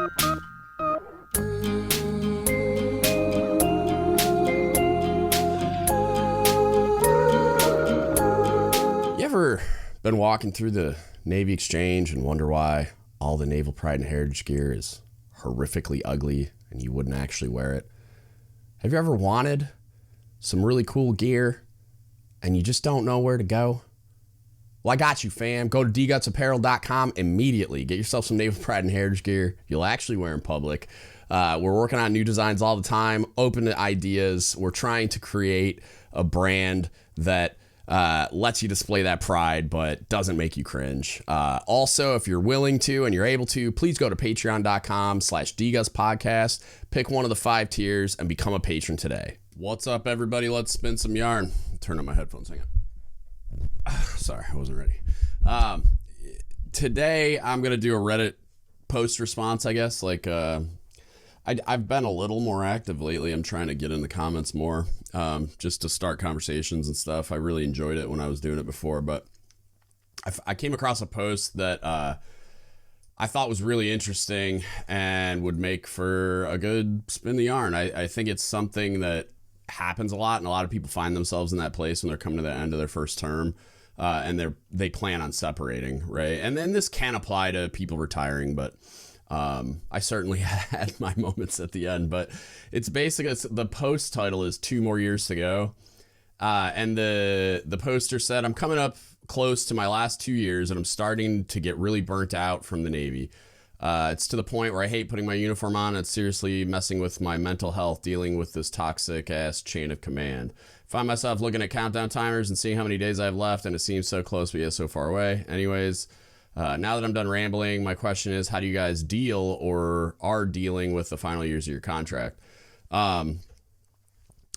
You ever been walking through the Navy Exchange and wonder why all the Naval Pride and Heritage gear is horrifically ugly and you wouldn't actually wear it? Have you ever wanted some really cool gear and you just don't know where to go? Well, I got you, fam. Go to dgutspodcast.com immediately. Get yourself some Naval Pride and Heritage gear you'll actually wear in public. We're working on new designs all the time, open to ideas. We're trying to create a brand that lets you display that pride, but doesn't make you cringe. Also, if you're willing to and you're able to, please go to patreon.com/dgutspodcast, pick one of the 5 tiers, and become a patron today. What's up, everybody? Let's spin some yarn. Turn on my headphones. Hang on. Sorry, I wasn't ready. Today, I'm going to do a Reddit post response, I guess. I've been a little more active lately. I'm trying to get in the comments more, just to start conversations and stuff. I really enjoyed it when I was doing it before, but I came across a post that I thought was really interesting and would make for a good spin the yarn. I think it's something that happens a lot, and a lot of people find themselves in that place when they're coming to the end of their first term, and they plan on separating, right? And then this can apply to people retiring, but I certainly had my moments at the end. But it's basically, the post title is 2 More Years to Go, and the poster said, "I'm coming up close to my last 2 years and I'm starting to get really burnt out from the Navy. It's to the point where I hate putting my uniform on. It's seriously messing with my mental health, dealing with this toxic ass chain of command. Find myself looking at countdown timers and seeing how many days I have left, and it seems so close but yet so far away. Anyways, now that I'm done rambling, my question is, how do you guys deal or are dealing with the final years of your contract?" I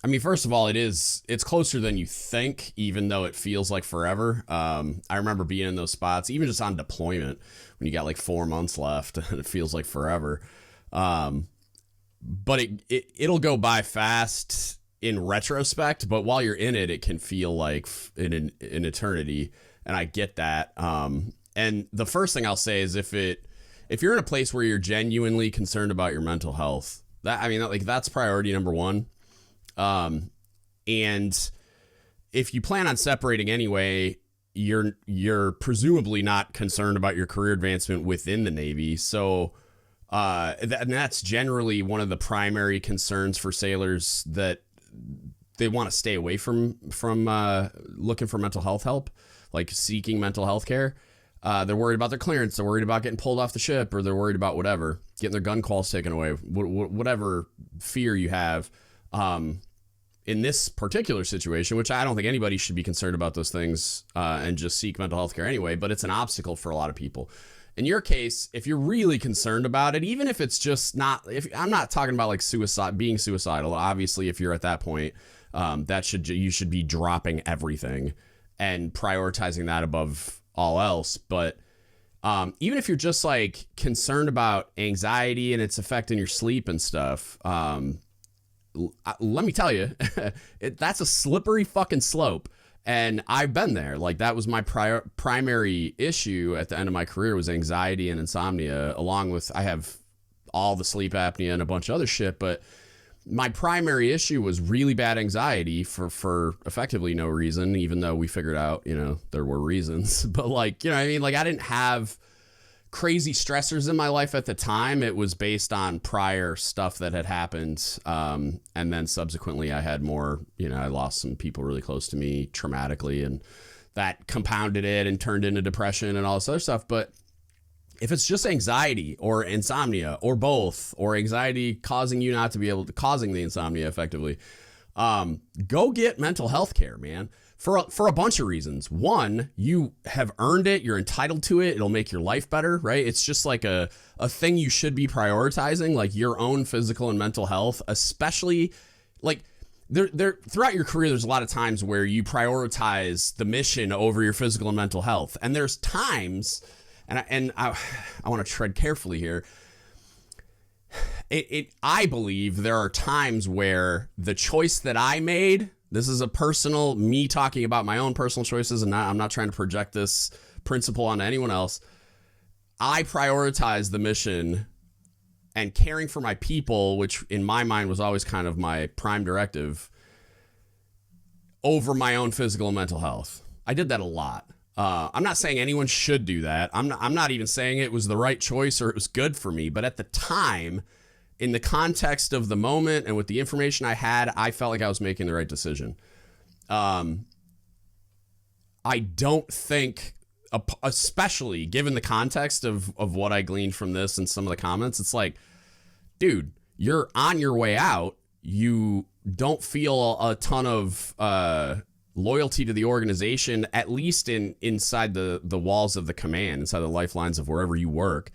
mean, first of all, it's closer than you think, even though it feels like forever. I remember being in those spots, even just on deployment, when you got like 4 months left and it feels like forever. But it'll go by fast in retrospect, but while you're in it, it can feel like an eternity. And I get that. And the first thing I'll say is if you're in a place where you're genuinely concerned about your mental health, that's priority number 1. And if you plan on separating anyway, you're presumably not concerned about your career advancement within the Navy. So, and that's generally one of the primary concerns for sailors, that they want to stay away from looking for mental health help, like seeking mental health care. They're worried about their clearance. They're worried about getting pulled off the ship, or they're worried about whatever, getting their gun calls taken away, whatever fear you have. In this particular situation, which I don't think anybody should be concerned about those things, and just seek mental health care anyway, but it's an obstacle for a lot of people. In your case, if you're really concerned about it, even if it's just not, I'm not talking about like being suicidal. Obviously, if you're at that point, you should be dropping everything and prioritizing that above all else. But even if you're just like concerned about anxiety and its effect on your sleep and stuff, let me tell you, that's a slippery fucking slope. And I've been there. Like, that was my primary issue at the end of my career, was anxiety and insomnia, along with, I have all the sleep apnea and a bunch of other shit. But my primary issue was really bad anxiety for effectively no reason, even though we figured out, there were reasons. But like, I mean? Like, I didn't have crazy stressors in my life at the time. It was based on prior stuff that had happened. And then subsequently I had more, I lost some people really close to me traumatically, and that compounded it and turned into depression and all this other stuff. But if it's just anxiety or insomnia or both, or anxiety causing you not to be able to, causing the insomnia effectively, go get mental health care, man. For a bunch of reasons. One, you have earned it. You're entitled to it. It'll make your life better, right? It's just like a thing you should be prioritizing, like your own physical and mental health, especially like there throughout your career. There's a lot of times where you prioritize the mission over your physical and mental health. And there's times, and I want to tread carefully here. I believe there are times where the choice that I made, this is a personal, me talking about my own personal choices, and I'm not trying to project this principle onto anyone else. I prioritize the mission and caring for my people, which in my mind was always kind of my prime directive, over my own physical and mental health. I did that a lot. I'm not saying anyone should do that. I'm not even saying it was the right choice or it was good for me. But at the time, in the context of the moment and with the information I had, I felt like I was making the right decision. I don't think, especially given the context of what I gleaned from this and some of the comments, it's like, dude, you're on your way out. You don't feel a ton of loyalty to the organization, at least inside the walls of the command, inside the lifelines of wherever you work.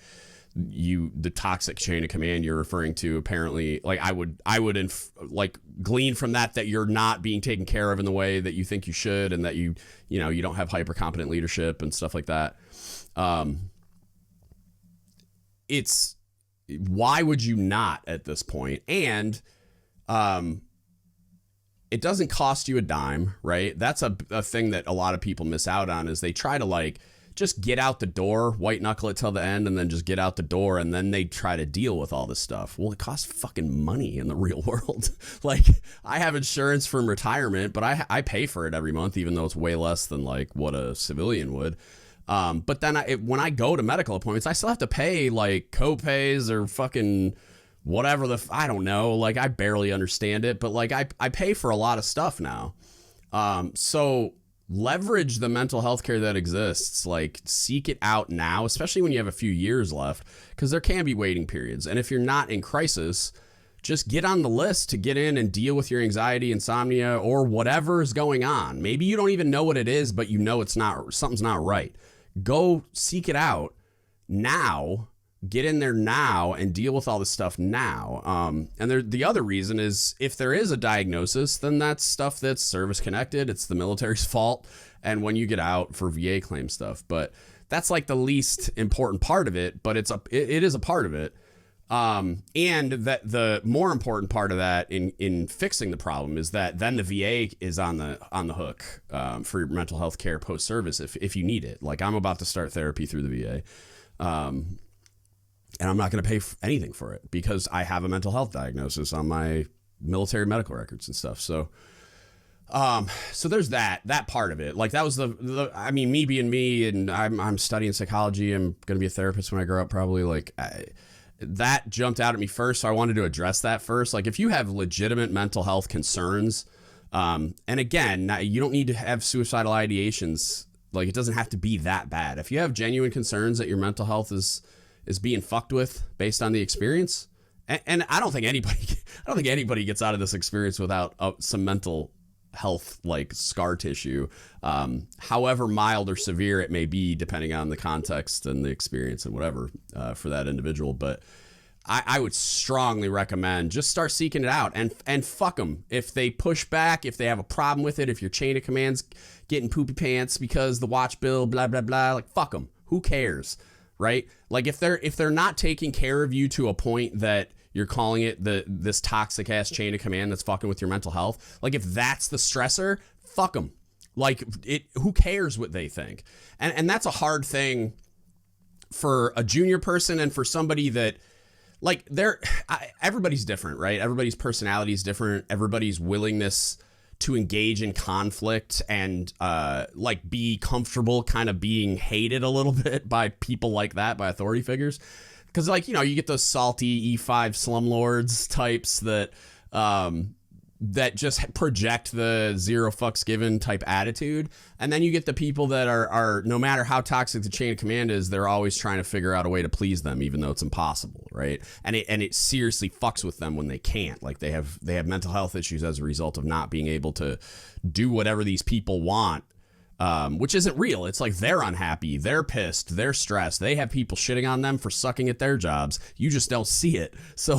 The toxic chain of command you're referring to, apparently, like I would glean from that you're not being taken care of in the way that you think you should, and that you don't have hyper competent leadership and stuff like that. It's why would you not at this point? And it doesn't cost you a dime, right? That's a thing that a lot of people miss out on, is they try to just get out the door, white knuckle it till the end, and then just get out the door, and then they try to deal with all this stuff. Well, it costs fucking money in the real world. I have insurance from retirement, but I pay for it every month, even though it's way less than what a civilian would. But then when I go to medical appointments, I still have to pay co-pays or fucking whatever I don't know. I barely understand it, but I pay for a lot of stuff now. So leverage the mental health care that exists. Seek it out now, especially when you have a few years left, because there can be waiting periods. And if you're not in crisis, just get on the list to get in and deal with your anxiety, insomnia, or whatever is going on. Maybe you don't even know what it is, but something's not right. Go seek it out now. Get in there now and deal with all this stuff now. And the other reason is, if there is a diagnosis, then that's stuff that's service connected. It's the military's fault. And when you get out for VA claim stuff, but that's the least important part of it, but it is a part of it. And that the more important part of that in fixing the problem is that then the VA is on the hook, for your mental health care post service if you need it. I'm about to start therapy through the VA. And I'm not going to pay anything for it because I have a mental health diagnosis on my military medical records and stuff. So there's that part of it. That was me being me, and I'm studying psychology. I'm going to be a therapist when I grow up, probably. That jumped out at me first. So I wanted to address that first. If you have legitimate mental health concerns, and again, you don't need to have suicidal ideations. It doesn't have to be that bad. If you have genuine concerns that your mental health is being fucked with based on the experience. And I don't think anybody gets out of this experience without some mental health, scar tissue, however mild or severe it may be, depending on the context and the experience and whatever, for that individual. But I would strongly recommend just start seeking it out and fuck them. If they push back, if they have a problem with it, if your chain of command's getting poopy pants because the watch bill, blah, blah, blah, fuck them. Who cares? Right? If they're not taking care of you to a point that you're calling it this toxic ass chain of command that's fucking with your mental health, if that's the stressor, fuck them. Who cares what they think? And that's a hard thing for a junior person, and for somebody that everybody's different, right? Everybody's personality is different. Everybody's willingness to engage in conflict and be comfortable kind of being hated a little bit by people like that, by authority figures. Because you get those salty E5 slumlords types that that just project the zero fucks given type attitude. And then you get the people that are no matter how toxic the chain of command is, they're always trying to figure out a way to please them, even though it's impossible, right? And it seriously fucks with them when they can't. They have mental health issues as a result of not being able to do whatever these people want, which isn't real. It's they're unhappy, they're pissed, they're stressed, they have people shitting on them for sucking at their jobs. You just don't see it. So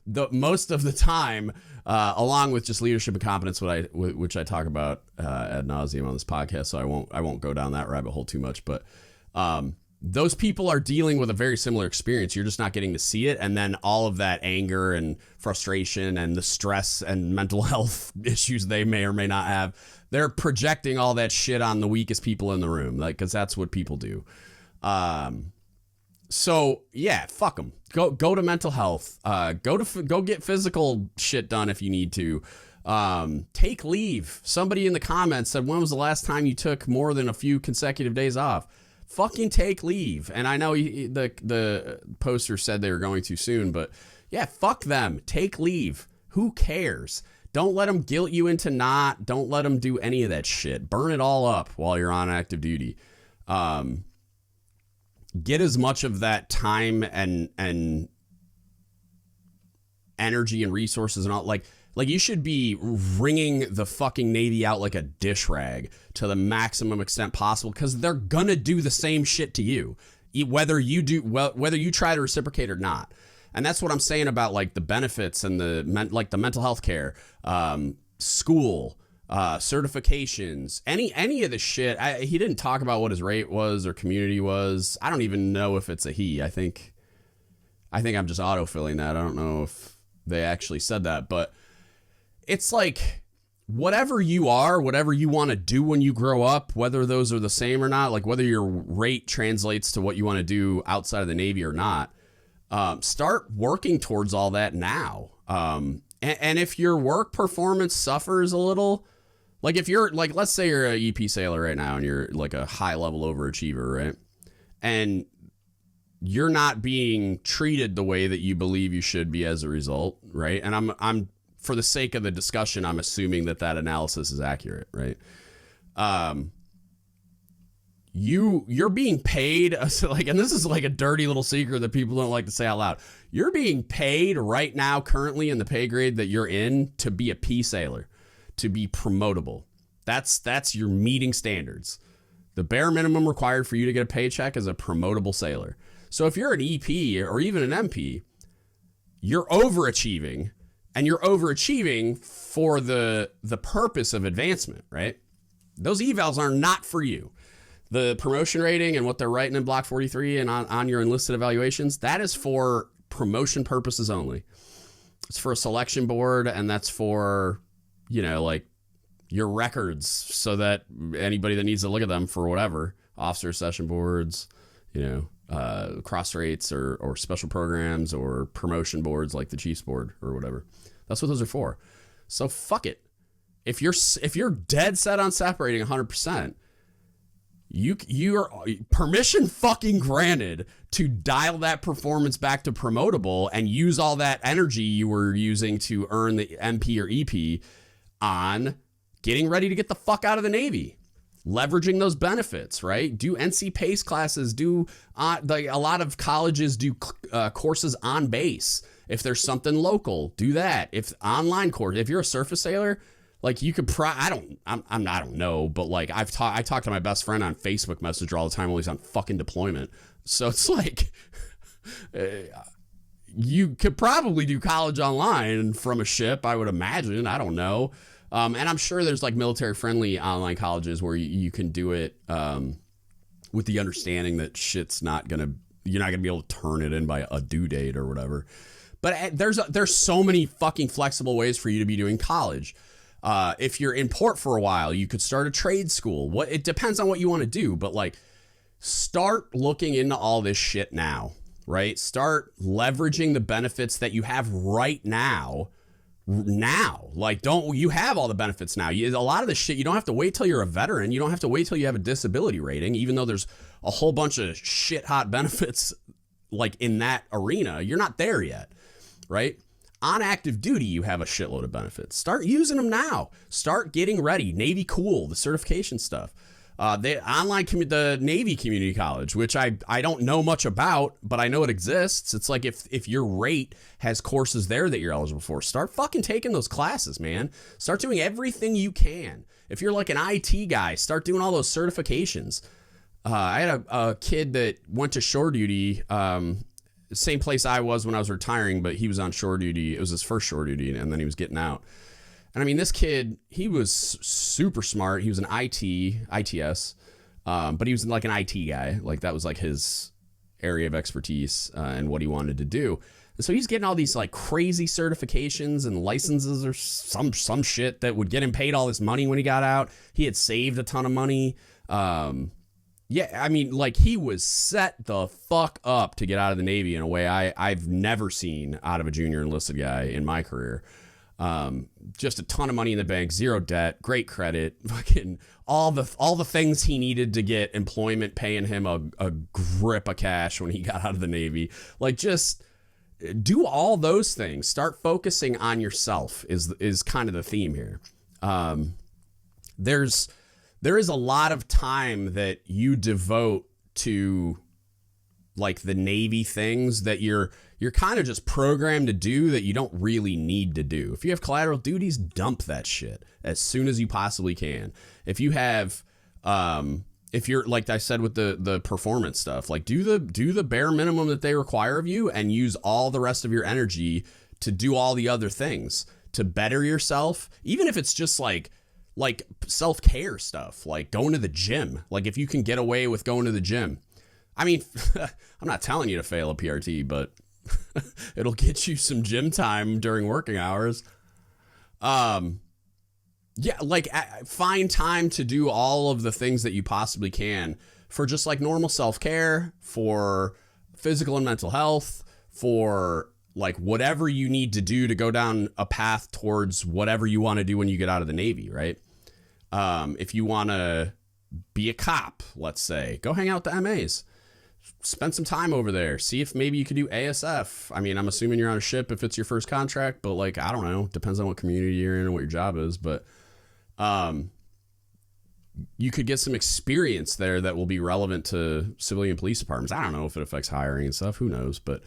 the most of the time, along with just leadership and competence, which I talk about ad nauseum on this podcast, so I won't go down that rabbit hole too much. But those people are dealing with a very similar experience. You're just not getting to see it, and then all of that anger and frustration and the stress and mental health issues they may or may not have, they're projecting all that shit on the weakest people in the room, because that's what people do. So yeah, fuck them. Go to mental health. Go get physical shit done if you need to. Take leave. Somebody in the comments said, when was the last time you took more than a few consecutive days off? Fucking take leave. And I know the poster said they were going too soon, but yeah, fuck them. Take leave. Who cares? Don't let them guilt you into not. Don't let them do any of that shit. Burn it all up while you're on active duty. Get as much of that time and energy and resources and all. Like you should be wringing the fucking Navy out like a dish rag to the maximum extent possible, because they're gonna do the same shit to you, whether you try to reciprocate or not. And that's what I'm saying about like the benefits and the mental health care, school, certifications, any of the shit. He didn't talk about what his rate was or community was. I don't even know if it's a he. I think I'm just autofilling that. I don't know if they actually said that, but it's like whatever you are, whatever you want to do when you grow up, whether those are the same or not, like whether your rate translates to what you want to do outside of the Navy or not, start working towards all that now. And if your work performance suffers a little, like if you're like, let's say you're a EP sailor right now and you're like a high level overachiever, right? And you're not being treated the way that you believe you should be as a result, right? And I'm for the sake of the discussion, I'm assuming that analysis is accurate, right? You're being paid, like, and this is like a dirty little secret that people don't like to say out loud. You're being paid right now, currently in the pay grade that you're in, to be a P sailor, to be promotable. That's your meeting standards. The bare minimum required for you to get a paycheck is a promotable sailor. So if you're an EP or even an MP, you're overachieving, and you're overachieving for the purpose of advancement, right? Those evals are not for you. The promotion rating and what they're writing in Block 43 and on your enlisted evaluations, that is for promotion purposes only. It's for a selection board, and that's for, like your records, so that anybody that needs to look at them for whatever, officer session boards, cross rates or special programs or promotion boards like the Chiefs board or whatever. That's what those are for. So fuck it. If you're dead set on separating 100%, you're permission fucking granted to dial that performance back to promotable and use all that energy you were using to earn the MP or EP on getting ready to get the fuck out of the Navy. Leveraging those benefits, right? Do NC PACE classes, a lot of colleges do courses on base. If there's something local, do that. If online course, if you're a surface sailor, like you could I don't know, but like I talk to my best friend on Facebook Messenger all the time while he's on fucking deployment. So it's like you could probably do college online from a ship, I would imagine. I don't know. And I'm sure there's like military friendly online colleges where you can do it with the understanding that you're not gonna be able to turn it in by a due date or whatever. But there's so many fucking flexible ways for you to be doing college. If you're in port for a while, you could start a trade school. It depends on what you want to do, but like start looking into all this shit now, right? Start leveraging the benefits that you have right now. Like you have all the benefits now. A lot of the shit, you don't have to wait till you're a veteran. You don't have to wait till you have a disability rating, even though there's a whole bunch of shit hot benefits like in that arena. You're not there yet, right? On active duty, you have a shitload of benefits. Start using them now. Start getting ready. Navy Cool, the certification stuff. The Navy Community College, which I don't know much about, but I know it exists. It's like if your rate has courses there that you're eligible for, start fucking taking those classes, man. Start doing everything you can. If you're like an IT guy, start doing all those certifications. I had a kid that went to shore duty, same place I was when I was retiring, but he was on shore duty. It was his first shore duty, and then he was getting out. And I mean, this kid, he was super smart. He was an ITS, but he was like an IT guy. Like that was like his area of expertise and what he wanted to do. And so he's getting all these like crazy certifications and licenses or some shit that would get him paid all this money when he got out. He had saved a ton of money. Yeah, I mean, like, he was set the fuck up to get out of the Navy in a way I've never seen out of a junior enlisted guy in my career. Just a ton of money in the bank, zero debt, great credit, fucking all the things he needed to get employment, paying him a grip of cash when he got out of the Navy. Like, just do all those things. Start focusing on yourself is kind of the theme here. There is a lot of time that you devote to like the Navy things that you're kind of just programmed to do that you don't really need to do. If you have collateral duties, dump that shit as soon as you possibly can. If you have, if you're, like I said with the performance stuff, like do the bare minimum that they require of you and use all the rest of your energy to do all the other things to better yourself. Even if it's just like self-care stuff, like going to the gym. Like if you can get away with going to the gym. I mean, I'm not telling you to fail a PRT, but it'll get you some gym time during working hours. Yeah, like find time to do all of the things that you possibly can for just like normal self-care, for physical and mental health, for like whatever you need to do to go down a path towards whatever you want to do when you get out of the Navy, right? If you want to be a cop, let's say, go hang out with the MAs, spend some time over there, see if maybe you could do ASF. I mean, I'm assuming you're on a ship if it's your first contract, but like, I don't know, depends on what community you're in and what your job is, but, you could get some experience there that will be relevant to civilian police departments. I don't know if it affects hiring and stuff, who knows, but,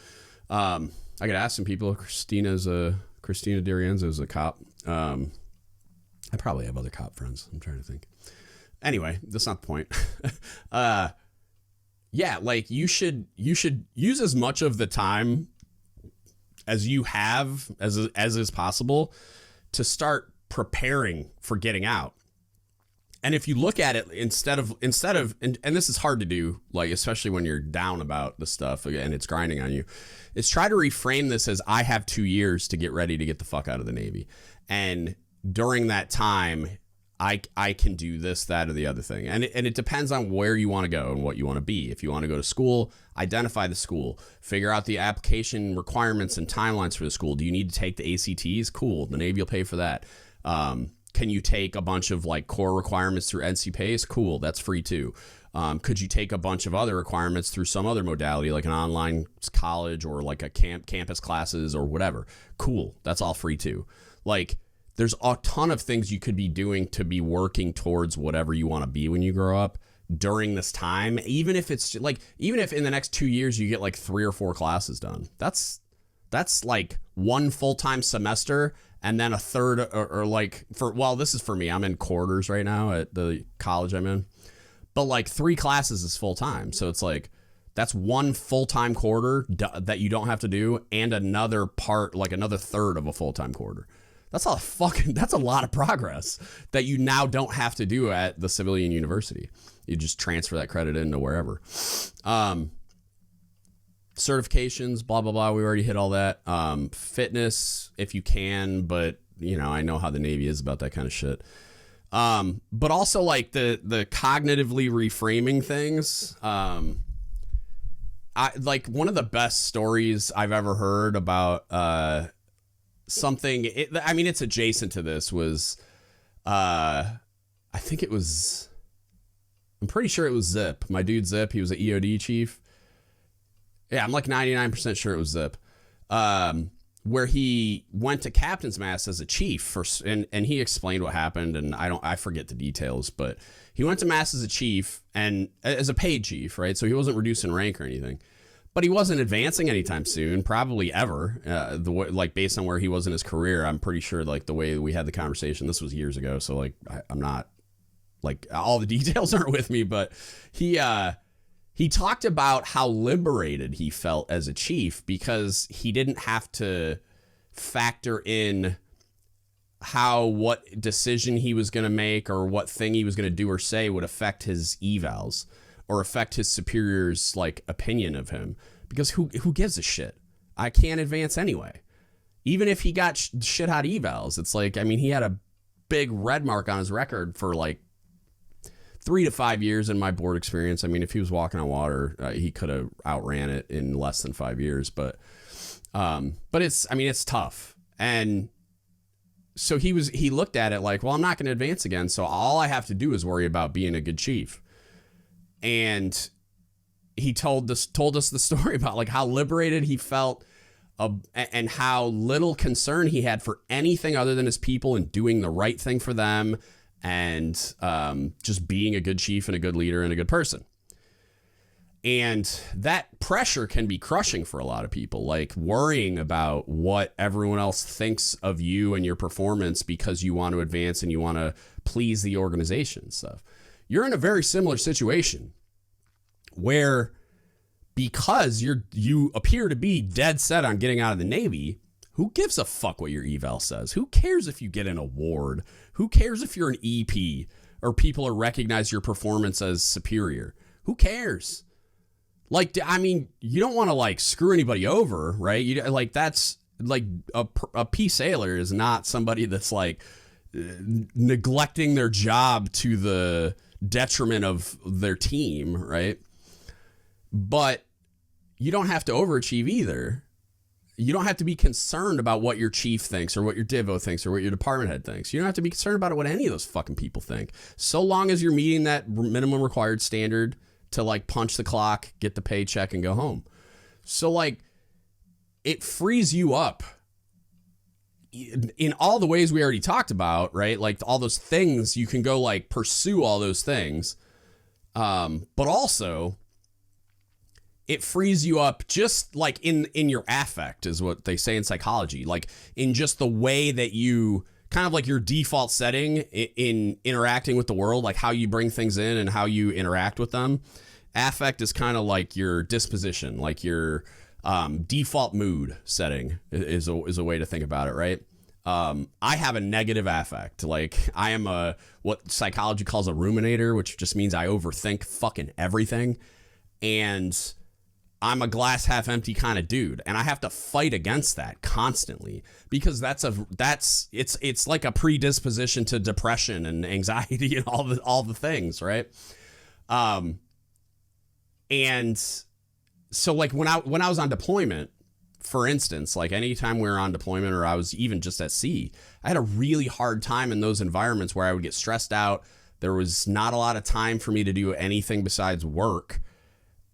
I could ask some people. Christina D'Arienzo is a cop. I probably have other cop friends. I'm trying to think. Anyway, that's not the point. Yeah, like you should use as much of the time as you have as is possible to start preparing for getting out. And if you look at it instead of and this is hard to do, like especially when you're down about the stuff and it's grinding on you, is try to reframe this as I have 2 years to get ready to get the fuck out of the Navy. And during that time, I can do this, that, or the other thing. And it depends on where you want to go and what you want to be. If you want to go to school, identify the school, figure out the application requirements and timelines for the school. Do you need to take the ACTs? Cool. The Navy will pay for that. Can you take a bunch of like core requirements through NC PACE? Cool. That's free too. Could you take a bunch of other requirements through some other modality, like an online college or like a campus classes or whatever? Cool. That's all free too. Like, there's a ton of things you could be doing to be working towards whatever you want to be when you grow up during this time. Even if it's like, even if in the next 2 years you get like 3 or 4 classes done, that's like one full-time semester and then a third or like this is for me. I'm in quarters right now at the college I'm in, but like 3 classes is full time. So it's like, that's one full-time quarter that you don't have to do. And another part, like another third of a full-time quarter. That's a lot of progress that you now don't have to do at the civilian university. You just transfer that credit into wherever. Certifications, blah, blah, blah. We already hit all that. Fitness, if you can, but you know, I know how the Navy is about that kind of shit. But also like the cognitively reframing things. I like one of the best stories I've ever heard about, something, I mean, it's adjacent to this was, I think it was, I'm pretty sure it was Zip. My dude Zip, he was an EOD chief. Yeah, I'm like 99% sure it was Zip. Where he went to captain's mast as a chief and he explained what happened, and I forget the details, but he went to mast as a chief and as a paid chief, right? So he wasn't reduced in rank or anything. But he wasn't advancing anytime soon, probably ever. Like based on where he was in his career, I'm pretty sure like the way we had the conversation, this was years ago. So like I'm not like all the details aren't with me, but he talked about how liberated he felt as a chief because he didn't have to factor in what decision he was going to make or what thing he was going to do or say would affect his evals or affect his superior's like opinion of him, because who gives a shit? I can't advance anyway. Even if he got shit hot evals, it's like, I mean, he had a big red mark on his record for like 3 to 5 years in my board experience. I mean, if he was walking on water, he could have outran it in less than 5 years. But it's tough. And so he looked at it like, well, I'm not going to advance again. So all I have to do is worry about being a good chief. And he told us the story about like how liberated he felt and how little concern he had for anything other than his people and doing the right thing for them and just being a good chief and a good leader and a good person. And that pressure can be crushing for a lot of people, like worrying about what everyone else thinks of you and your performance because you want to advance and you want to please the organization and stuff. You're in a very similar situation where because you appear to be dead set on getting out of the Navy, who gives a fuck what your eval says? Who cares if you get an award? Who cares if you're an EP or people recognize your performance as superior? Who cares? Like, I mean, you don't want to like screw anybody over, right? You like that's like a P sailor is not somebody that's like neglecting their job to the detriment of their team, right? But you don't have to overachieve either. You don't have to be concerned about what your chief thinks or what your divo thinks or what your department head thinks. You don't have to be concerned about what any of those fucking people think. So long as you're meeting that minimum required standard to like punch the clock, get the paycheck and go home. So like it frees you up in all the ways we already talked about, right? Like all those things you can go like pursue all those things. But also it frees you up just like in your affect is what they say in psychology, like in just the way that you kind of like your default setting in interacting with the world, like how you bring things in and how you interact with them. Affect is kind of like your disposition, like your default mood setting is a way to think about it, right? I have a negative affect. Like I am what psychology calls a ruminator, which just means I overthink fucking everything. And I'm a glass half empty kind of dude, and I have to fight against that constantly because it's like a predisposition to depression and anxiety and all the things, right? And so like when I was on deployment, for instance, like anytime we were on deployment or I was even just at sea, I had a really hard time in those environments where I would get stressed out. There was not a lot of time for me to do anything besides work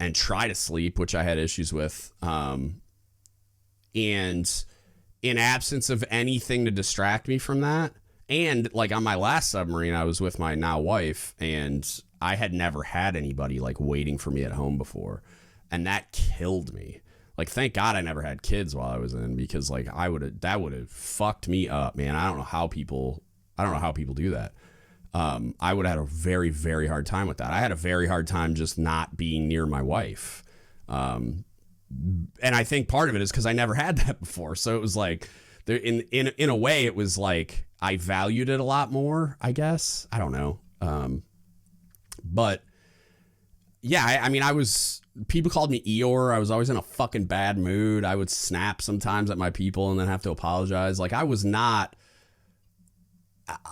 and try to sleep, which I had issues with. And in absence of anything to distract me from that, and like on my last submarine, I was with my now wife, and I had never had anybody like waiting for me at home before. And that killed me. Like, thank God I never had kids while I was in, because like that would have fucked me up, man. I don't know how people do that. I would have had a very, very hard time with that. I had a very hard time just not being near my wife. And I think part of it is because I never had that before. So it was like, in a way, it was like I valued it a lot more, I guess. I don't know. But yeah, I mean, people called me Eeyore. I was always in a fucking bad mood. I would snap sometimes at my people and then have to apologize. Like I was not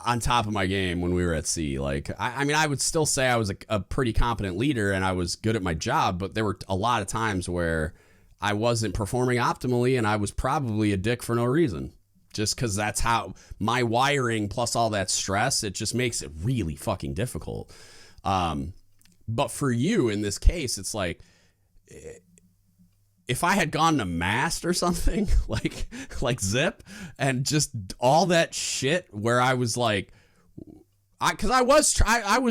on top of my game when we were at sea. Like, I mean, I would still say I was a pretty competent leader and I was good at my job, but there were a lot of times where I wasn't performing optimally and I was probably a dick for no reason. Just because that's how my wiring plus all that stress, it just makes it really fucking difficult. But for you in this case, it's like, if I had gone to mast or something like Zip and just all that shit where I was like, because I was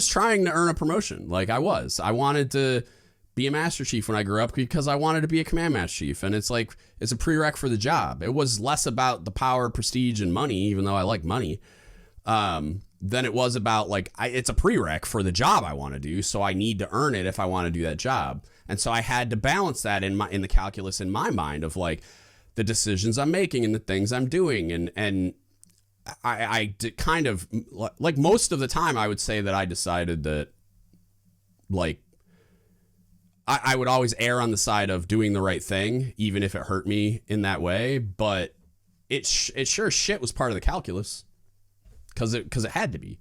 trying to earn a promotion. Like I wanted to be a master chief when I grew up because I wanted to be a command master chief. And it's like, it's a prereq for the job. It was less about the power, prestige, and money, even though I like money, than it was about like, it's a prereq for the job I want to do. So I need to earn it if I want to do that job. And so I had to balance that in the calculus in my mind of like the decisions I'm making and the things I'm doing. And I did kind of like most of the time I would say that I decided that like I would always err on the side of doing the right thing, even if it hurt me in that way. But it sure shit was part of the calculus because it had to be.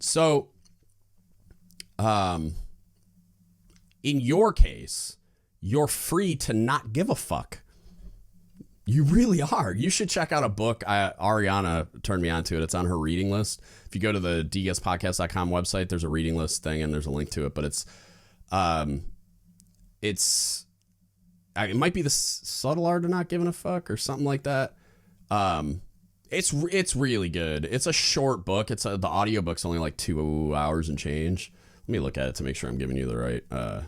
So in your case, you're free to not give a fuck. You really are. You should check out a book. Ariana turned me onto it. It's on her reading list. If you go to the dgutspodcast.com website, there's a reading list thing and there's a link to it. But it might be the subtle art of not giving a fuck or something like that. It's really good. It's a short book. The audiobook's only like 2 hours and change. Let me look at it to make sure I'm giving you the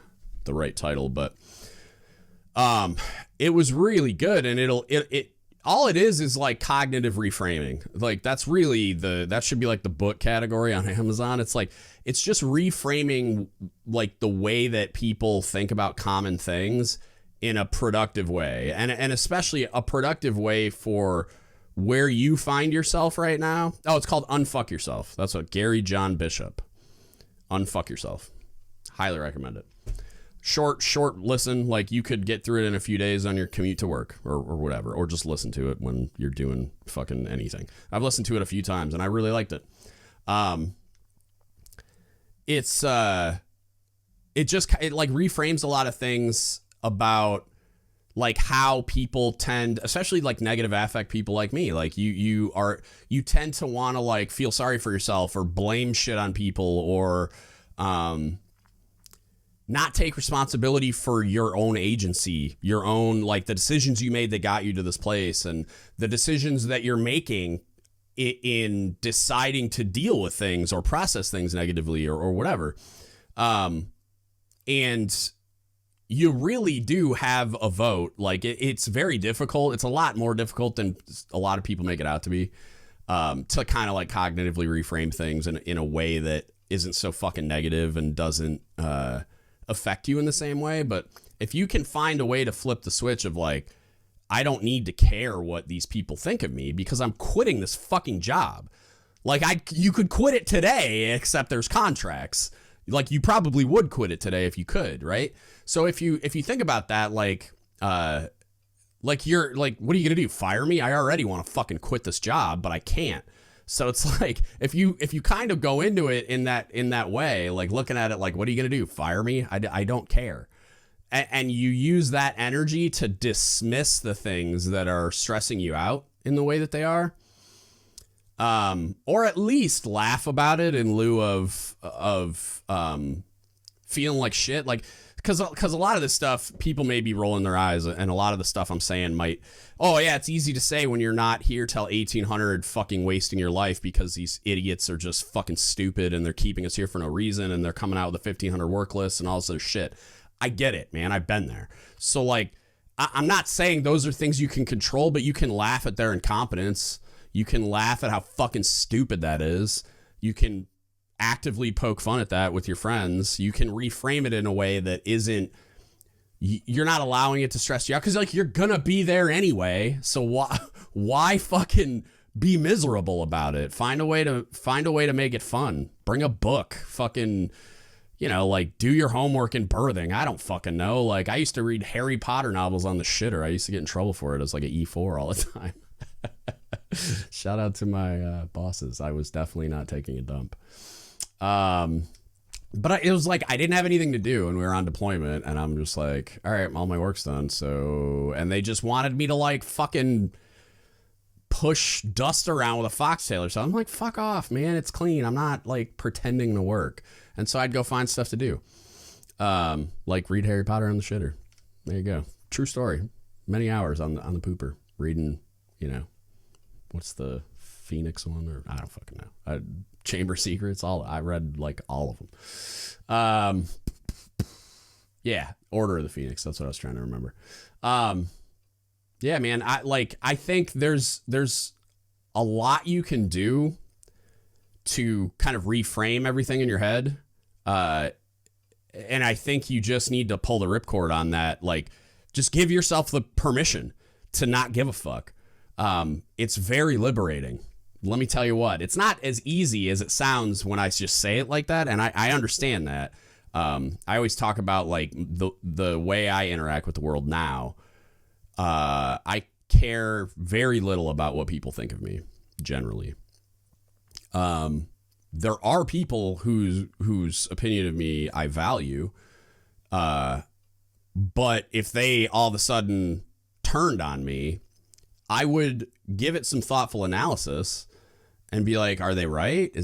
right title. But it was really good, and it all it is like cognitive reframing. Like that's really that should be like the book category on Amazon. It's just reframing like the way that people think about common things in a productive way, and especially a productive way for where you find yourself right now. Oh, it's called Unfuck Yourself. That's what Gary John Bishop. Unfuck Yourself. Highly recommend it. Short listen, like you could get through it in a few days on your commute to work or whatever, or just listen to it when you're doing fucking anything. I've listened to it a few times and I really liked it. It like reframes a lot of things about like how people tend, especially like negative affect people like me, like you tend to want to like feel sorry for yourself or blame shit on people or not take responsibility for your own agency, your own, like the decisions you made that got you to this place and the decisions that you're making in deciding to deal with things or process things negatively or whatever. And you really do have a vote. Like it's very difficult. It's a lot more difficult than a lot of people make it out to be, to kind of like cognitively reframe things in a way that isn't so fucking negative and doesn't, affect you in the same way. But if you can find a way to flip the switch of like, I don't need to care what these people think of me because I'm quitting this fucking job. Like you could quit it today, except there's contracts. Like you probably would quit it today if you could, right? So if you think about that, like you're like, what are you gonna do? Fire me? I already want to fucking quit this job, but I can't. So it's like if you kind of go into it in that way, like looking at it like, what are you gonna do? Fire me? I don't care. And you use that energy to dismiss the things that are stressing you out in the way that they are, or at least laugh about it in lieu of feeling like shit. Like because a lot of this stuff people may be rolling their eyes, and a lot of the stuff I'm saying might, oh yeah, it's easy to say when you're not here till 1800 fucking wasting your life because these idiots are just fucking stupid and they're keeping us here for no reason and they're coming out with a 1500 work list and all this other shit. I get it, man. I've been there. So like, I'm not saying those are things you can control, but you can laugh at their incompetence. You can laugh at how fucking stupid that is. You can actively poke fun at that with your friends. You can reframe it in a way that isn't, you're not allowing it to stress you out because like you're gonna be there anyway. So why fucking be miserable about it? Find a way to make it fun. Bring a book. Fucking, you know, like do your homework in birthing. I don't fucking know. Like I used to read Harry Potter novels on the shitter. I used to get in trouble for it. It was like an E4 all the time. Shout out to my bosses. I was definitely not taking a dump. But it was like I didn't have anything to do and we were on deployment and I'm just like, all right, all my work's done. So, and they just wanted me to like fucking push dust around with a foxtail or something. I'm like, fuck off, man. It's clean. I'm not like pretending to work. And so I'd go find stuff to do. Like read Harry Potter on the shitter. There you go. True story. Many hours on the pooper reading, you know, what's the Phoenix one? Or I don't fucking know. Chamber Secrets. I read like all of them. Yeah. Order of the Phoenix. That's what I was trying to remember. Yeah, man. I think there's a lot you can do to kind of reframe everything in your head. And I think you just need to pull the ripcord on that. Like, just give yourself the permission to not give a fuck. It's very liberating. Let me tell you what, it's not as easy as it sounds when I just say it like that. And I understand that. I always talk about like the way I interact with the world now. I care very little about what people think of me generally. there are people whose opinion of me I value. But if they all of a sudden turned on me, I would give it some thoughtful analysis and be like, are they right?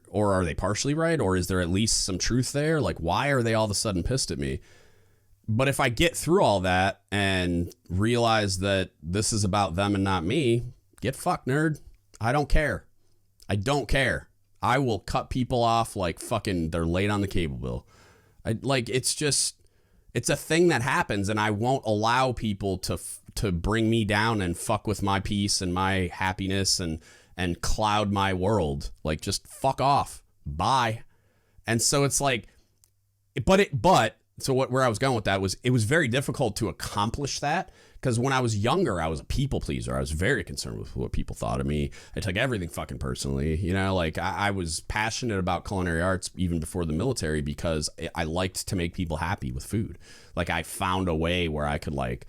Or are they partially right? Or is there at least some truth there? Like, why are they all of a sudden pissed at me? But if I get through all that and realize that this is about them and not me, get fucked, nerd. I don't care. I don't care. I will cut people off like fucking they're late on the cable bill. It's a thing that happens, and I won't allow people to bring me down and fuck with my peace and my happiness and cloud my world. Like, just fuck off. Bye. And so it's like, where I was going with that was it was very difficult to accomplish that, because when I was younger, I was a people pleaser. I was very concerned with what people thought of me. I took everything fucking personally. You know, like I was passionate about culinary arts even before the military because I liked to make people happy with food. Like, I found a way where I could like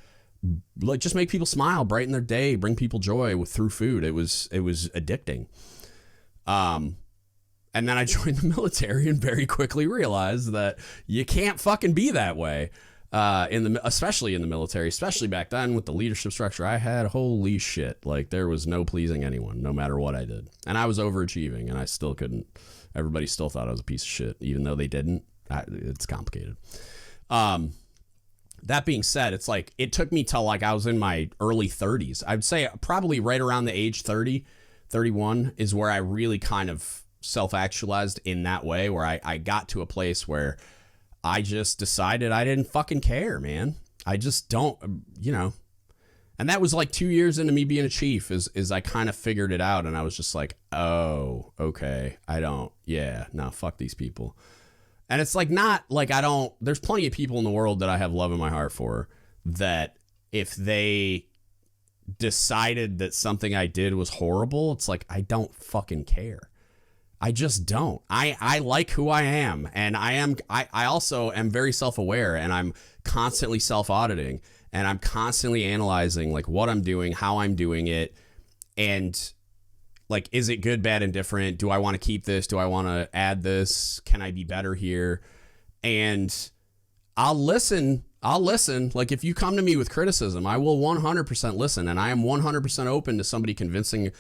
just make people smile, brighten their day, bring people joy through food. It was addicting. And then I joined the military and very quickly realized that you can't fucking be that way. Especially in the military, especially back then with the leadership structure I had. Holy shit. Like, there was no pleasing anyone, no matter what I did. And I was overachieving, and I still couldn't. Everybody still thought I was a piece of shit, even though they didn't. It's complicated. That being said, it's like, it took me till like I was in my early 30s. I'd say probably right around the age 30, 31 is where I really kind of self-actualized in that way, where I got to a place where I just decided I didn't fucking care, man. I just don't, you know. And that was like 2 years into me being a chief is I kind of figured it out, and I was just like, oh, okay. Fuck these people. And it's like, not like there's plenty of people in the world that I have love in my heart for, that if they decided that something I did was horrible, it's like, I don't fucking care. I just don't. I like who I am, and I also am very self-aware, and I'm constantly self-auditing, and I'm constantly analyzing like what I'm doing, how I'm doing it, and like, is it good, bad, and different? Do I want to keep this? Do I want to add this? Can I be better here? And I'll listen. Like, if you come to me with criticism, I will 100% listen, and I am 100% open to somebody convincing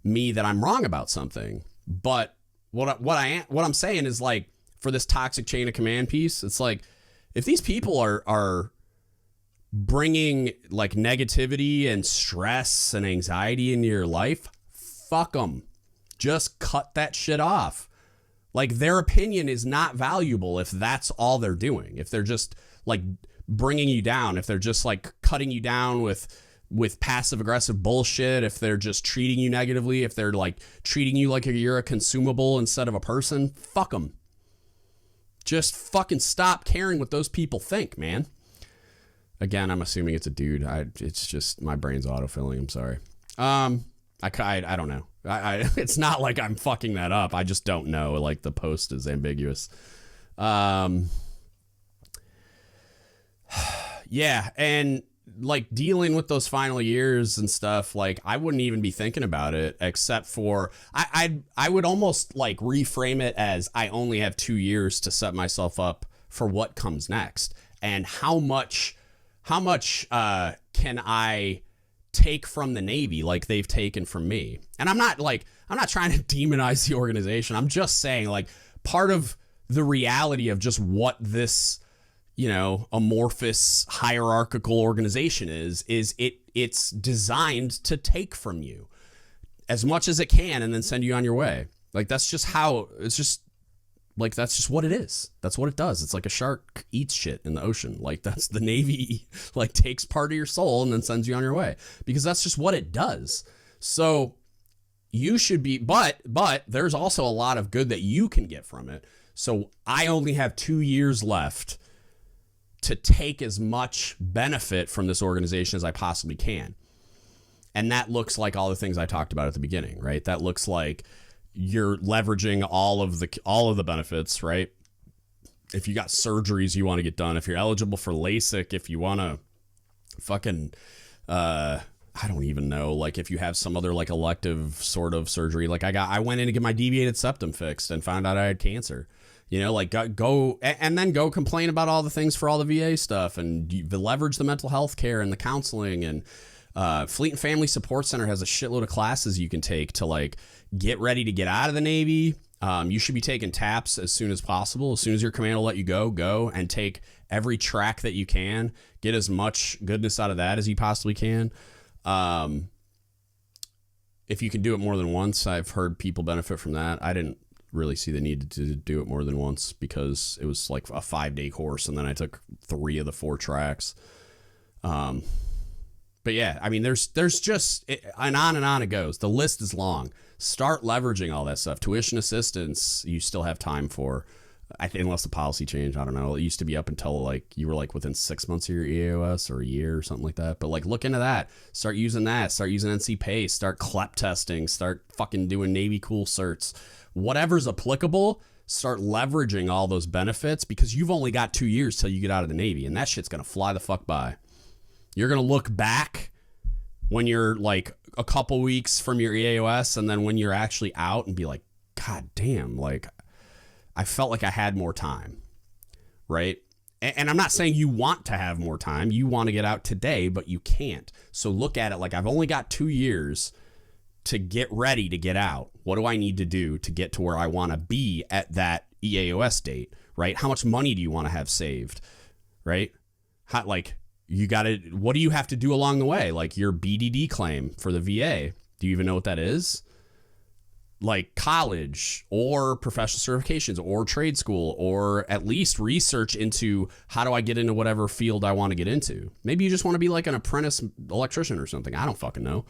me that I'm wrong about something. But what I'm saying is, like, for this toxic chain of command piece, it's like, if these people are bringing like negativity and stress and anxiety into your life, fuck them. Just cut that shit off. Like, their opinion is not valuable if that's all they're doing. If they're just like bringing you down, if they're just like cutting you down with passive aggressive bullshit, if they're just treating you negatively, if they're like treating you like you're a consumable instead of a person, fuck them. Just fucking stop caring what those people think, man. Again, I'm assuming it's a dude. It's just my brain's autofilling. I'm sorry. I don't know. It's not like I'm fucking that up. I just don't know. Like, the post is ambiguous. Yeah, and like dealing with those final years and stuff, like, I wouldn't even be thinking about it, except for I would almost like reframe it as I only have 2 years to set myself up for what comes next, and how much can I take from the Navy like they've taken from me. And I'm not trying to demonize the organization. I'm just saying, like, part of the reality of just what this, you know, amorphous hierarchical organization is it's designed to take from you as much as it can and then send you on your way. Like, that's just how it's just like, that's just what it is. That's what it does. It's like a shark eats shit in the ocean. Like, that's the Navy, like, takes part of your soul and then sends you on your way, because that's just what it does. So you should be, but there's also a lot of good that you can get from it. So I only have 2 years left to take as much benefit from this organization as I possibly can. And that looks like all the things I talked about at the beginning, right? That looks like you're leveraging all of the benefits, right? If you got surgeries you want to get done, if you're eligible for LASIK, if you want to fucking, I don't even know, like if you have some other like elective sort of surgery, like I went in to get my deviated septum fixed and found out I had cancer. You know, like go and then go complain about all the things for all the VA stuff and leverage the mental health care and the counseling. And Fleet and Family Support Center has a shitload of classes you can take to like get ready to get out of the Navy. You should be taking TAPS as soon as possible. As soon as your command will let you go and take every track that you can. Get as much goodness out of that as you possibly can. If you can do it more than once, I've heard people benefit from that. I didn't really see the need to do it more than once because it was like a 5-day course, and then I took 3 of the 4 tracks. But yeah, I mean, there's just and on it goes. The list is long. Start leveraging all that stuff. Tuition assistance, you still have time for. I think unless the policy changed, I don't know. It used to be up until like you were like within 6 months of your EAOS or a year or something like that. But like look into that. Start using that. Start using NC PACE. Start CLEP testing. Start fucking doing Navy cool certs. Whatever's applicable, start leveraging all those benefits because you've only got 2 years till you get out of the Navy, and that shit's gonna fly the fuck by. You're gonna look back when you're like a couple weeks from your EAOS, and then when you're actually out and be like, God damn, like I felt like I had more time, right? And I'm not saying you want to have more time. You want to get out today, but you can't. So look at it like I've only got 2 years to get ready to get out. What do I need to do to get to where I want to be at that EAOS date, right? How much money do you want to have saved, right? How, like you got to, what do you have to do along the way? Like your BDD claim for the VA. Do you even know what that is? Like college or professional certifications or trade school, or at least research into how do I get into whatever field I want to get into. Maybe you just want to be like an apprentice electrician or something. I don't fucking know.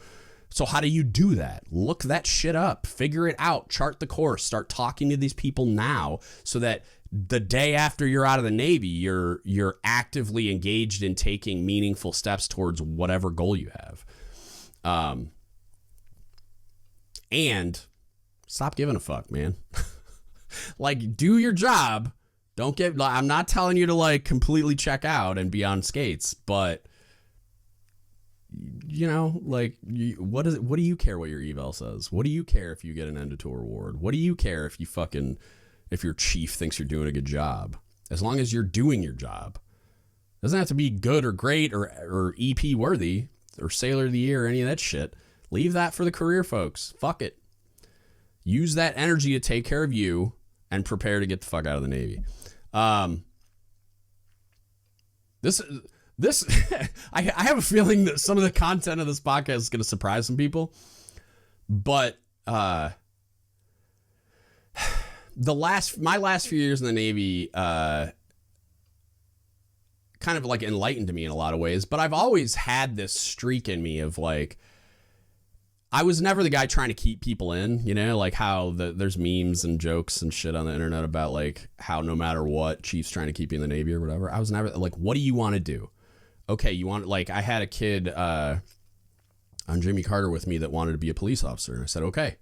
So how do you do that? Look that shit up, figure it out, chart the course, start talking to these people now so that the day after you're out of the Navy, you're actively engaged in taking meaningful steps towards whatever goal you have. And stop giving a fuck, man. Like, do your job. Don't get, I'm not telling you to like completely check out and be on skates, but you know, like what do you care what your eval says? What do you care if you get an end of tour award? What do you care if if your chief thinks you're doing a good job? As long as you're doing your job. It doesn't have to be good or great or EP worthy or Sailor of the Year or any of that shit. Leave that for the career folks. Fuck it. Use that energy to take care of you and prepare to get the fuck out of the Navy. This I have a feeling that some of the content of this podcast is going to surprise some people, but my last few years in the Navy kind of like enlightened me in a lot of ways. But I've always had this streak in me of like, I was never the guy trying to keep people in, you know, like how there's memes and jokes and shit on the internet about like how no matter what, chief's trying to keep you in the Navy or whatever. I was never like, what do you want to do? Okay, you want, like, I had a kid on Jimmy Carter with me that wanted to be a police officer. And I said, okay,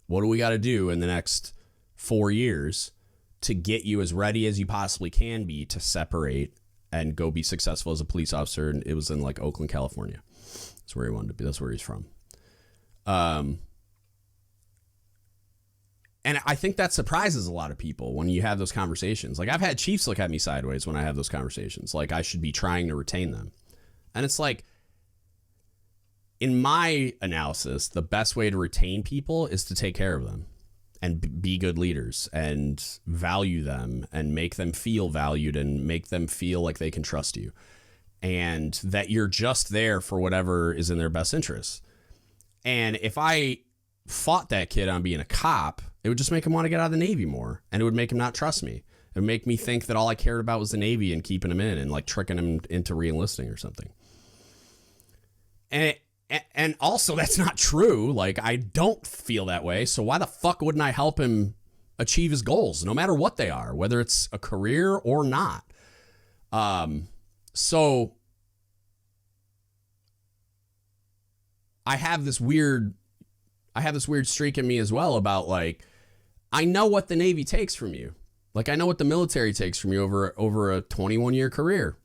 what do we got to do in the next 4 years to get you as ready as you possibly can be to separate and go be successful as a police officer? And it was in like Oakland, California. That's where he wanted to be. That's where he's from. And I think that surprises a lot of people when you have those conversations. Like I've had chiefs look at me sideways when I have those conversations. Like I should be trying to retain them. And it's like, in my analysis, the best way to retain people is to take care of them and be good leaders and value them and make them feel valued and make them feel like they can trust you and that you're just there for whatever is in their best interest. And if I fought that kid on being a cop, it would just make him want to get out of the Navy more, and it would make him not trust me. It would make me think that all I cared about was the Navy and keeping him in and like tricking him into re-enlisting or something. And also that's not true. Like I don't feel that way. So why the fuck wouldn't I help him achieve his goals, no matter what they are, whether it's a career or not? So I have this weird streak in me as well about like, I know what the Navy takes from you. Like I know what the military takes from you over a 21-year career.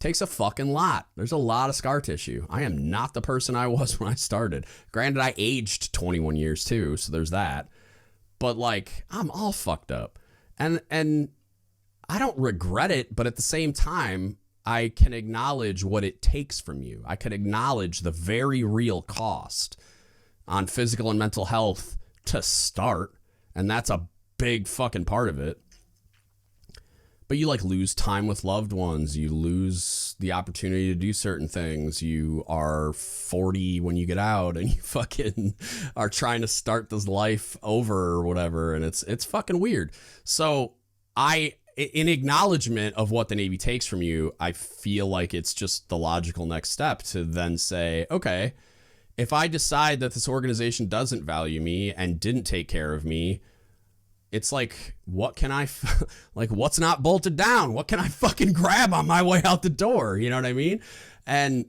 Takes a fucking lot. There's a lot of scar tissue. I am not the person I was when I started. Granted, I aged 21 years too, so there's that. But like, I'm all fucked up. And I don't regret it, but at the same time, I can acknowledge what it takes from you. I can acknowledge the very real cost on physical and mental health to start, and that's a big fucking part of it. But you like lose time with loved ones. You lose the opportunity to do certain things. You are 40 when you get out and you fucking are trying to start this life over or whatever. And it's fucking weird. So in acknowledgement of what the Navy takes from you, I feel like it's just the logical next step to then say, okay, if I decide that this organization doesn't value me and didn't take care of me, it's like, what can like, what's not bolted down? What can I fucking grab on my way out the door? You know what I mean? And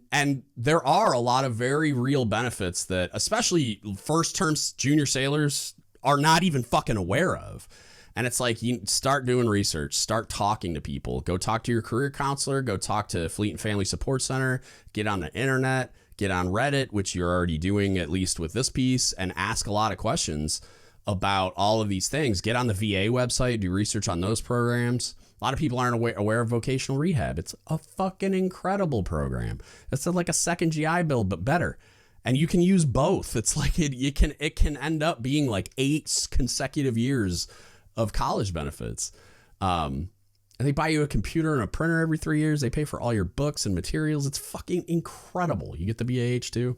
there are a lot of very real benefits that especially first term junior sailors are not even fucking aware of. And it's like, you start doing research, start talking to people, go talk to your career counselor, go talk to Fleet and Family Support Center, get on the internet, get on Reddit, which you're already doing at least with this piece, and ask a lot of questions about all of these things. Get on the VA website, do research on those programs. A lot of people aren't aware of vocational rehab. It's a fucking incredible program. It's like a second GI Bill, but better. And you can use both. It's like it can end up being like 8 consecutive years of college benefits. And they buy you a computer and a printer every 3 years. They pay for all your books and materials. It's fucking incredible. You get the BAH too.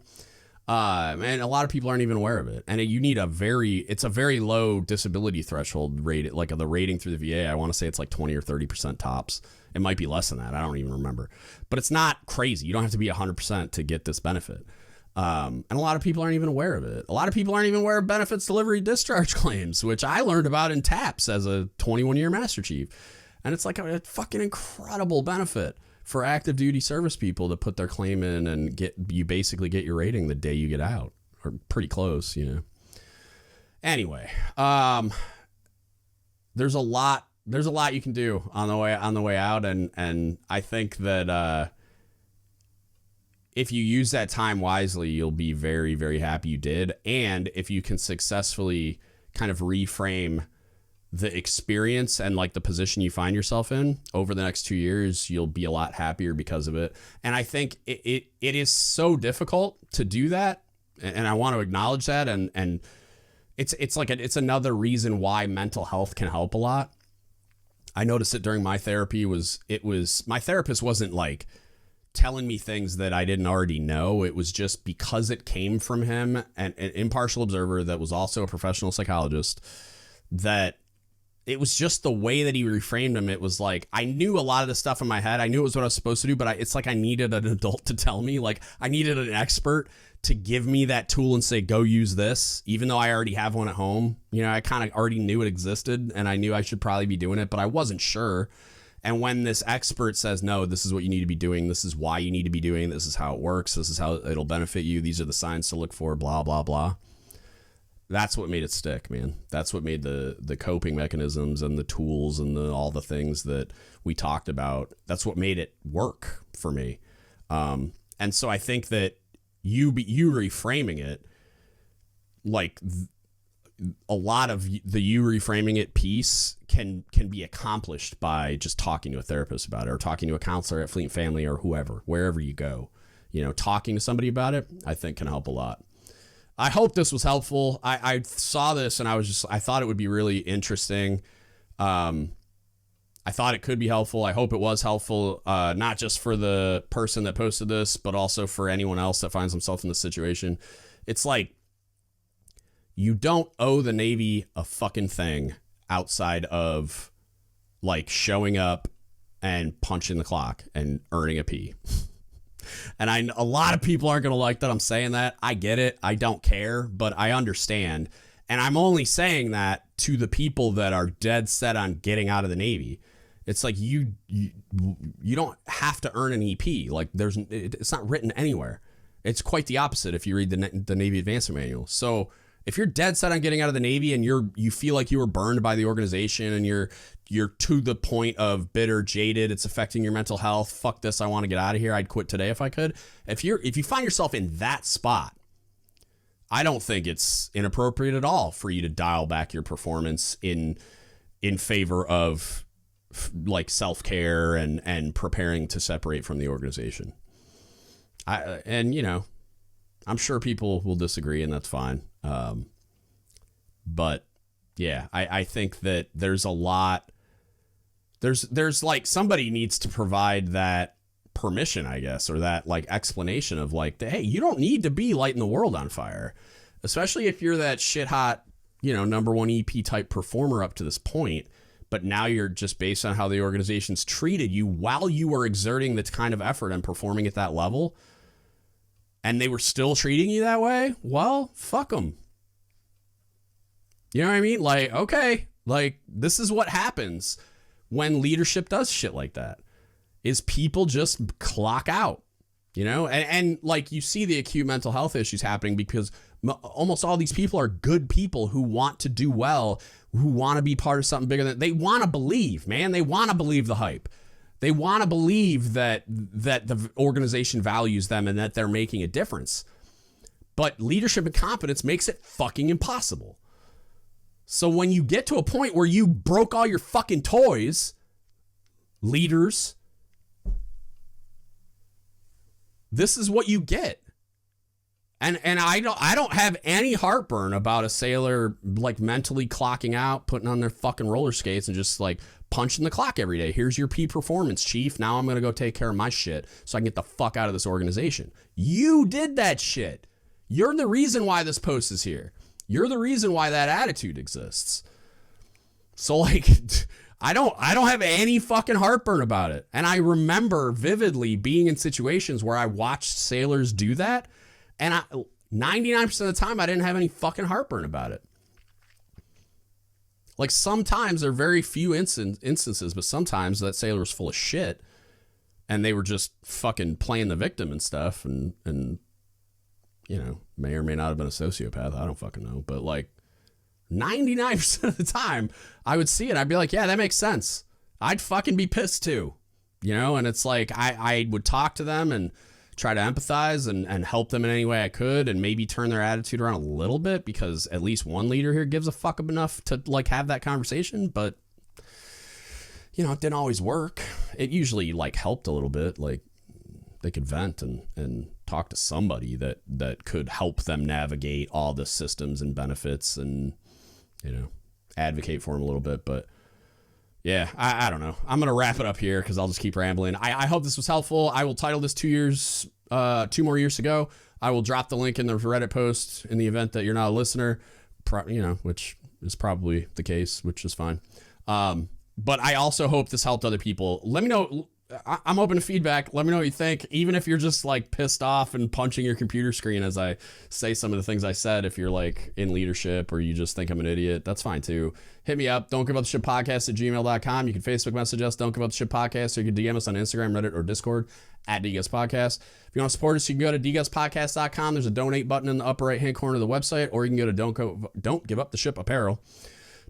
And a lot of people aren't even aware of it. And you need it's a very low disability threshold rate. Like the rating through the VA, I want to say it's like 20 or 30% tops. It might be less than that. I don't even remember, but it's not crazy. You don't have to be 100% to get this benefit. And a lot of people aren't even aware of it. A lot of people aren't even aware of benefits delivery discharge claims, which I learned about in TAPS as a 21-year Master Chief. And it's like a fucking incredible benefit for active duty service people to put their claim in and you basically get your rating the day you get out, or pretty close, you know. Anyway, there's a lot you can do on the way out, and I think that if you use that time wisely, you'll be very, very happy you did. And if you can successfully kind of reframe the experience and like the position you find yourself in over the next 2 years, you'll be a lot happier because of it. And I think it is so difficult to do that. And I want to acknowledge that. And it's another reason why mental health can help a lot. I noticed it during my therapy my therapist wasn't like telling me things that I didn't already know. It was just because it came from him, and an impartial observer that was also a professional psychologist, that it was just the way that he reframed them. It was like, I knew a lot of the stuff in my head. I knew it was what I was supposed to do, but it's like I needed an adult to tell me. Like, I needed an expert to give me that tool and say, go use this, even though I already have one at home. You know, I kind of already knew it existed and I knew I should probably be doing it, but I wasn't sure. And when this expert says, no, this is what you need to be doing, this is why you need to be doing, this is how it works, this is how it'll benefit you, these are the signs to look for, blah, blah, blah. That's what made it stick, man. That's what made the coping mechanisms and the tools and all the things that we talked about. That's what made it work for me. And so I think that you reframing it, like a lot of the you reframing it piece can be accomplished by just talking to a therapist about it, or talking to a counselor at Fleet and Family, or wherever you go. You know, talking to somebody about it, I think can help a lot. I hope this was helpful. I saw this and I thought it would be really interesting. I thought it could be helpful. I hope it was helpful, not just for the person that posted this, but also for anyone else that finds themselves in this situation. It's like, you don't owe the Navy a fucking thing outside of like showing up and punching the clock and earning a P. And a lot of people aren't going to like that I'm saying that. I get it. I don't care, but I understand. And I'm only saying that to the people that are dead set on getting out of the Navy. It's like you don't have to earn an EP. Like it's not written anywhere. It's quite the opposite if you read the Navy Advancement Manual. So If you're dead set on getting out of the Navy and you feel like you were burned by the organization and you're to the point of bitter, jaded, it's affecting your mental health, fuck this, I want to get out of here, I'd quit today if I could. If you find yourself in that spot, I don't think it's inappropriate at all for you to dial back your performance in favor of like self-care and preparing to separate from the organization. I'm sure people will disagree, and that's fine. But yeah, I think that there's a lot, there's like somebody needs to provide that permission, I guess, or that like explanation of like, hey, you don't need to be lighting the world on fire, especially if you're that shit hot, #1 EP type performer up to this point. But now you're just based on how the organization's treated you while you were exerting that kind of effort and performing at that level, and they were still treating you that way. Well, fuck them. You know what I mean? Like, okay, like this is what happens when leadership does shit like that, is people just clock out, and like you see the acute mental health issues happening because almost all these people are good people who want to do well, who want to be part of something bigger than they want to believe, man. They want to believe the hype. They want to believe that the organization values them and that they're making a difference. But leadership and competence makes it fucking impossible. So when you get to a point where you broke all your fucking toys, leaders, this is what you get. And I don't have any heartburn about a sailor like mentally clocking out, putting on their fucking roller skates and just like punching the clock every day. Here's your P performance, chief. Now I'm going to go take care of my shit so I can get the fuck out of this organization. You did that shit. You're the reason why this post is here. You're the reason why that attitude exists. So like, I don't have any fucking heartburn about it. And I remember vividly being in situations where I watched sailors do that. And 99% of the time, I didn't have any fucking heartburn about it. Like sometimes there are very few instances, but sometimes that sailor was full of shit and they were just fucking playing the victim and stuff. And may or may not have been a sociopath. I don't fucking know. But like 99% of the time I would see it. I'd be like, yeah, that makes sense. I'd fucking be pissed too, and it's like, I would talk to them and try to empathize and help them in any way I could and maybe turn their attitude around a little bit because at least one leader here gives a fuck enough to like have that conversation. But, it didn't always work. It usually like helped a little bit. Like they could vent and talk to somebody that could help them navigate all the systems and benefits and, advocate for them a little bit. But yeah, I don't know. I'm going to wrap it up here because I'll just keep rambling. I hope this was helpful. I will title this 2 more years ago. I will drop the link in the Reddit post in the event that you're not a listener, which is probably the case, which is fine. But I also hope this helped other people. Let me know. I'm open to feedback. Let me know what you think. Even if you're just like pissed off and punching your computer screen as I say some of the things I said, if you're like in leadership or you just think I'm an idiot, that's fine too. Hit me up. Don't give up the shit podcast at gmail.com. You can Facebook message us. Don't give up the shit podcast, or you can DM us on Instagram, Reddit, or Discord at DGUTSpodcast. If you want to support us, you can go to dgutspodcast.com. There's a donate button in the upper right hand corner of the website, or you can go to Don't Give Up the Ship Apparel.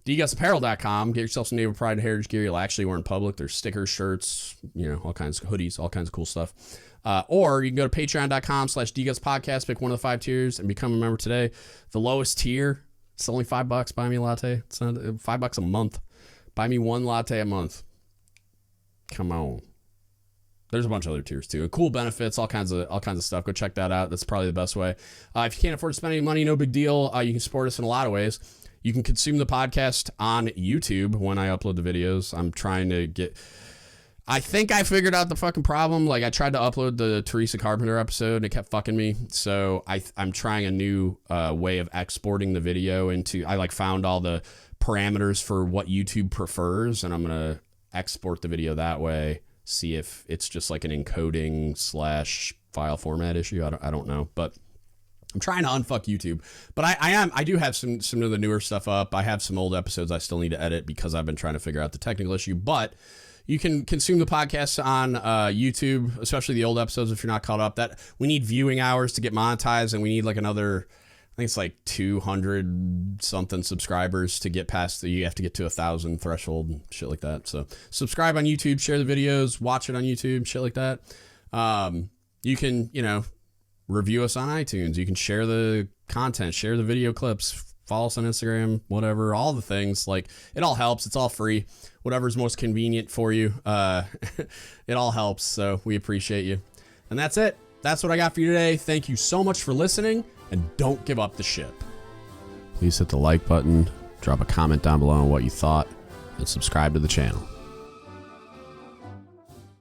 dgutspodcast.com. Get yourself some Naval Pride and Heritage gear you'll actually wear in public. There's stickers, shirts, all kinds of hoodies, all kinds of cool stuff. Or you can go to patreon.com/dgutspodcast, pick one of the 5 tiers and become a member today. The lowest tier, it's only $5. Buy me a latte. It's not $5 a month. Buy me one latte a month. Come on. There's a bunch of other tiers too. Cool benefits, all kinds of stuff. Go check that out. That's probably the best way. If you can't afford to spend any money, no big deal. You can support us in a lot of ways. You can consume the podcast on YouTube when I upload the videos. I'm trying to I think I figured out the fucking problem. Like I tried to upload the Teresa Carpenter episode and it kept fucking me. So I'm trying a new way of exporting the video into, I like found all the parameters for what YouTube prefers, and I'm going to export the video that way. See if it's just like an encoding / file format issue. I don't know, but I'm trying to unfuck YouTube. But I do have some of the newer stuff up. I have some old episodes I still need to edit because I've been trying to figure out the technical issue. But you can consume the podcast on YouTube, especially the old episodes if you're not caught up. That we need viewing hours to get monetized, and we need like another I think it's like 200 something subscribers to get past you have to get to 1,000 threshold and shit like that. So subscribe on YouTube, share the videos, watch it on YouTube, shit like that. You can, review us on iTunes. You can share the content, share the video clips, follow us on Instagram, whatever, all the things. Like, it all helps. It's all free. Whatever's most convenient for you. It all helps. So we appreciate you. And that's it. That's what I got for you today. Thank you so much for listening, and don't give up the ship. Please hit the like button, drop a comment down below on what you thought, and subscribe to the channel.